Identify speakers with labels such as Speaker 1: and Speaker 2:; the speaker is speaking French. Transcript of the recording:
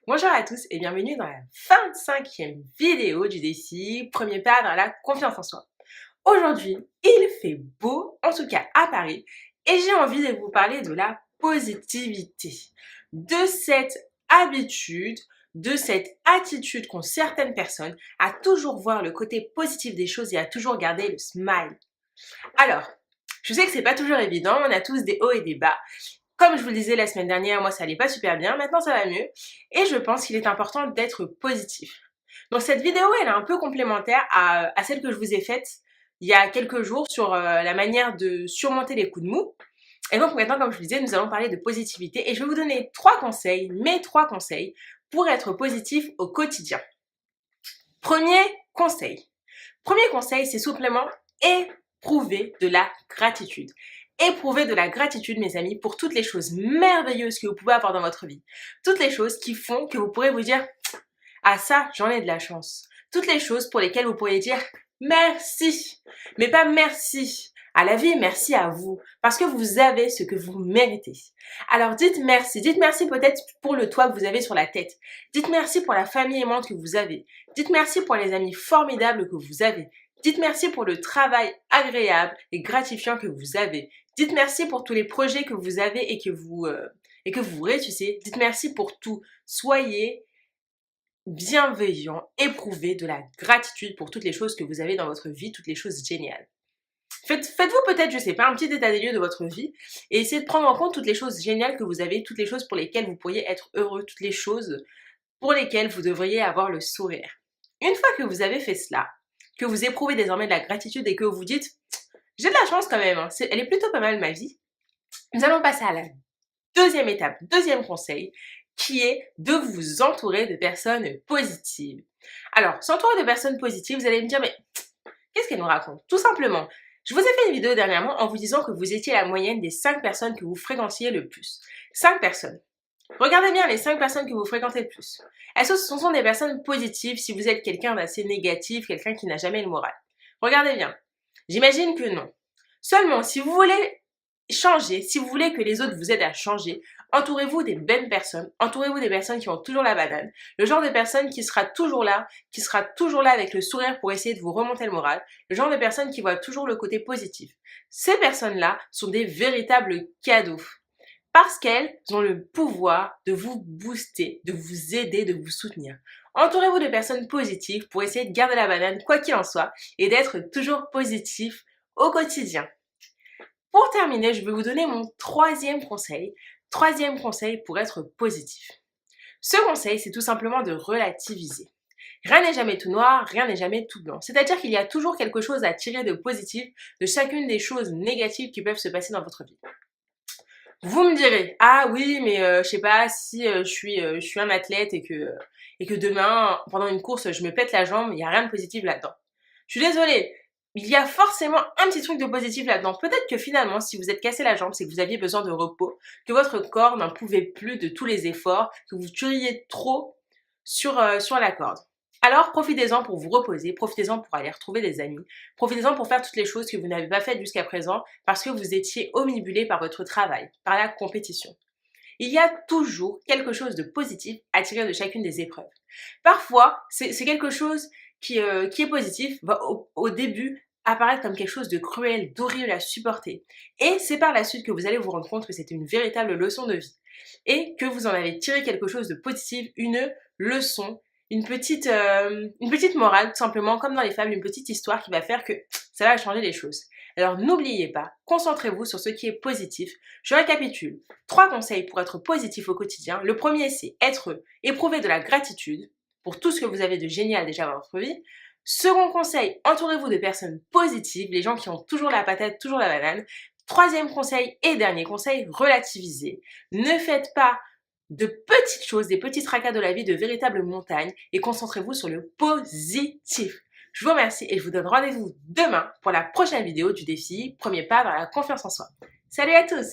Speaker 1: Bonjour à tous et bienvenue dans la 25e vidéo du défi Premier pas vers la confiance en soi. Aujourd'hui, il fait beau, en tout cas à Paris, et j'ai envie de vous parler de la positivité, de cette habitude, de cette attitude qu'ont certaines personnes à toujours voir le côté positif des choses et à toujours garder le smile. Alors, je sais que c'est pas toujours évident, on a tous des hauts et des bas. Comme je vous le disais la semaine dernière, moi ça allait pas super bien, maintenant ça va mieux. Et je pense qu'il est important d'être positif. Donc cette vidéo, elle est un peu complémentaire à celle que je vous ai faite il y a quelques jours sur la manière de surmonter les coups de mou. Et donc maintenant, comme je vous disais, nous allons parler de positivité et je vais vous donner 3 conseils, mes 3 conseils pour être positif au quotidien. Premier conseil. Premier conseil, c'est simplement éprouver de la gratitude. Éprouvez de la gratitude, mes amis, pour toutes les choses merveilleuses que vous pouvez avoir dans votre vie. Toutes les choses qui font que vous pourrez vous dire « Ah ça, j'en ai de la chance ». Toutes les choses pour lesquelles vous pourriez dire « Merci ». Mais pas merci à la vie, merci à vous. Parce que vous avez ce que vous méritez. Alors dites merci. Dites merci peut-être pour le toit que vous avez sur la tête. Dites merci pour la famille aimante que vous avez. Dites merci pour les amis formidables que vous avez. Dites merci pour le travail agréable et gratifiant que vous avez. Dites merci pour tous les projets que vous avez et que vous réussissez. Dites merci pour tout. Soyez bienveillant, éprouvez de la gratitude pour toutes les choses que vous avez dans votre vie, toutes les choses géniales. Faites-vous peut-être, je sais pas, un petit état des lieux de votre vie et essayez de prendre en compte toutes les choses géniales que vous avez, toutes les choses pour lesquelles vous pourriez être heureux, toutes les choses pour lesquelles vous devriez avoir le sourire. Une fois que vous avez fait cela, que vous éprouvez désormais de la gratitude et que vous dites « J'ai de la chance quand même, hein, elle est plutôt pas mal ma vie », nous allons passer à la deuxième étape, deuxième conseil, qui est de vous entourer de personnes positives. Alors, s'entourer de personnes positives, vous allez me dire « Mais qu'est-ce qu'elle nous raconte ?» Tout simplement, je vous ai fait une vidéo dernièrement en vous disant que vous étiez la moyenne des 5 personnes que vous fréquentiez le plus. 5 personnes. Regardez bien les 5 personnes que vous fréquentez le plus. Est-ce que ce sont des personnes positives si vous êtes quelqu'un d'assez négatif, quelqu'un qui n'a jamais le moral? Regardez bien. J'imagine que non. Seulement, si vous voulez changer, si vous voulez que les autres vous aident à changer, entourez-vous des bonnes personnes, entourez-vous des personnes qui ont toujours la banane, le genre de personne qui sera toujours là avec le sourire pour essayer de vous remonter le moral, le genre de personne qui voit toujours le côté positif. Ces personnes-là sont des véritables cadeaux parce qu'elles ont le pouvoir de vous booster, de vous aider, de vous soutenir. Entourez-vous de personnes positives pour essayer de garder la banane quoi qu'il en soit et d'être toujours positif au quotidien. Pour terminer, je vais vous donner mon troisième conseil. Troisième conseil pour être positif. Ce conseil, c'est tout simplement de relativiser. Rien n'est jamais tout noir, rien n'est jamais tout blanc. C'est-à-dire qu'il y a toujours quelque chose à tirer de positif de chacune des choses négatives qui peuvent se passer dans votre vie. Vous me direz, ah oui, mais je sais pas, si je suis un athlète et que demain, pendant une course, je me pète la jambe, il n'y a rien de positif là-dedans. Je suis désolée, il y a forcément un petit truc de positif là-dedans. Peut-être que finalement, si vous êtes cassé la jambe, c'est que vous aviez besoin de repos, que votre corps n'en pouvait plus de tous les efforts, que vous tiriez trop sur la corde. Alors profitez-en pour vous reposer, profitez-en pour aller retrouver des amis, profitez-en pour faire toutes les choses que vous n'avez pas faites jusqu'à présent parce que vous étiez omnibulé par votre travail, par la compétition. Il y a toujours quelque chose de positif à tirer de chacune des épreuves. Parfois, c'est quelque chose qui est positif, va au début apparaître comme quelque chose de cruel, d'horrible à supporter. Et c'est par la suite que vous allez vous rendre compte que c'est une véritable leçon de vie. Et que vous en avez tiré quelque chose de positif, une leçon, une petite morale, tout simplement, comme dans les fables, une petite histoire qui va faire que ça va changer les choses. Alors n'oubliez pas, concentrez-vous sur ce qui est positif. Je récapitule. 3 conseils pour être positif au quotidien. Le premier, c'est éprouver de la gratitude pour tout ce que vous avez de génial déjà dans votre vie. Second conseil, entourez-vous de personnes positives, les gens qui ont toujours la patate, toujours la banane. Troisième conseil et dernier conseil, relativisez. Ne faites pas de petites choses, des petits tracas de la vie, de véritables montagnes et concentrez-vous sur le positif. Je vous remercie et je vous donne rendez-vous demain pour la prochaine vidéo du défi Premier pas vers la confiance en soi. Salut à tous!